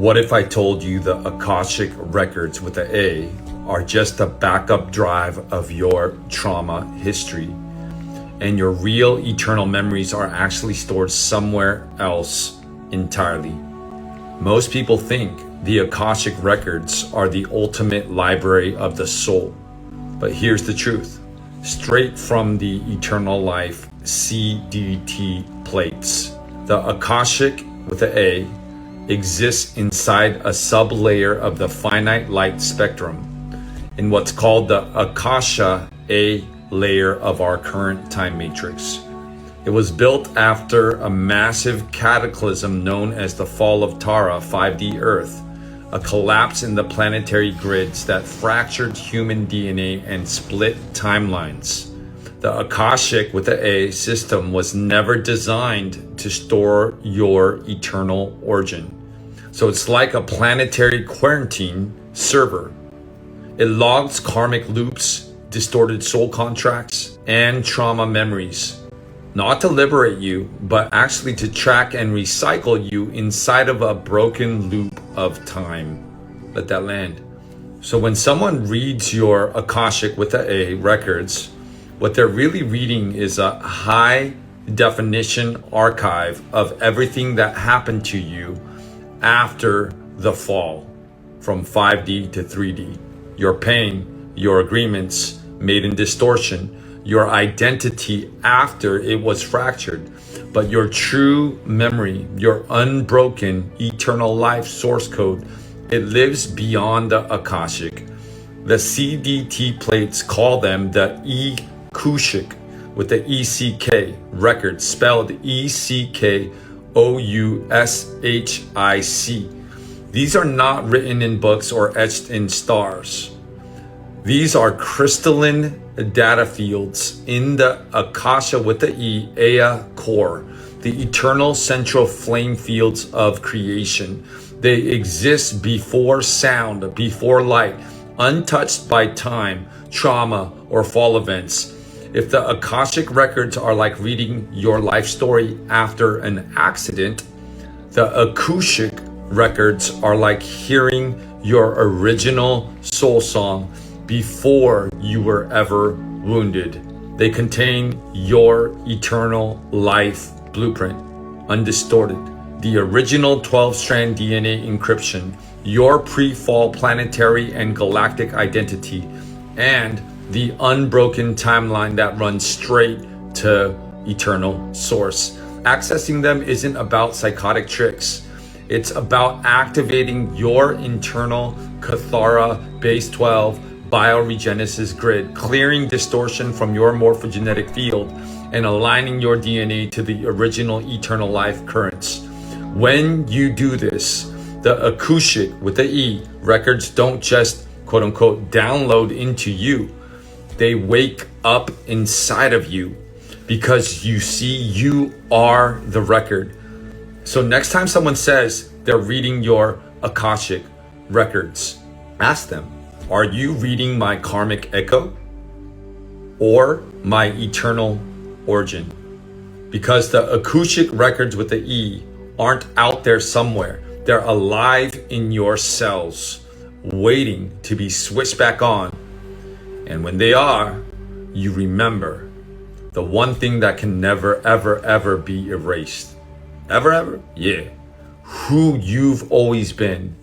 What if I told you the Akashic records with the A are just a backup drive of your trauma history, and your real eternal memories are actually stored somewhere else entirely? Most people think the Akashic records are the ultimate library of the soul. But here's the truth. Straight from the Eternal Life CDT plates, the Akashic with the A exists inside a sublayer of the finite light spectrum in what's called the Akasha A layer of our current time matrix. It was built after a massive cataclysm known as the Fall of Tara 5D Earth, a collapse in the planetary grids that fractured human DNA and split timelines. The Akashic with the A system was never designed to store your eternal origin. So it's like a planetary quarantine server. It logs karmic loops, distorted soul contracts, and trauma memories. Not to liberate you, but actually to track and recycle you inside of a broken loop of time. Let that land. So when someone reads your Akashic with the A records, what they're really reading is a high definition archive of everything that happened to you after the fall from 5D to 3D. Your pain, your agreements made in distortion, your identity after it was fractured, but your true memory, your unbroken eternal life source code, it lives beyond the Akashic. The CDT plates call them the Akashic with the ECK records, spelled ECKOUSHIC. These are not written in books or etched in stars. These are crystalline data fields in the Akasha with the E, Ea core, the eternal central flame fields of creation. They exist before sound, before light, untouched by time, trauma, or fall events. If the Akashic records are like reading your life story after an accident, the Akashic records are like hearing your original soul song before you were ever wounded. They contain your eternal life blueprint, undistorted, the original 12-strand DNA encryption, your pre-fall planetary and galactic identity, and the unbroken timeline that runs straight to eternal source. Accessing them isn't about psychotic tricks. It's about activating your internal Kathara base 12 bioregenesis grid, clearing distortion from your morphogenetic field and aligning your DNA to the original eternal life currents. When you do this, the Akashic with the E records don't just quote unquote download into you. They wake up inside of you because you see you are the record. So next time someone says they're reading your Akashic records, ask them, are you reading my karmic echo or my eternal origin? Because the Akashic records with the E aren't out there somewhere. They're alive in your cells, waiting to be switched back on. And when they are, you remember the one thing that can never, ever, ever be erased. Ever, ever? Yeah. Who you've always been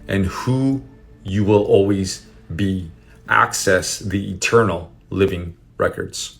and who you will always be. Access the eternal living records.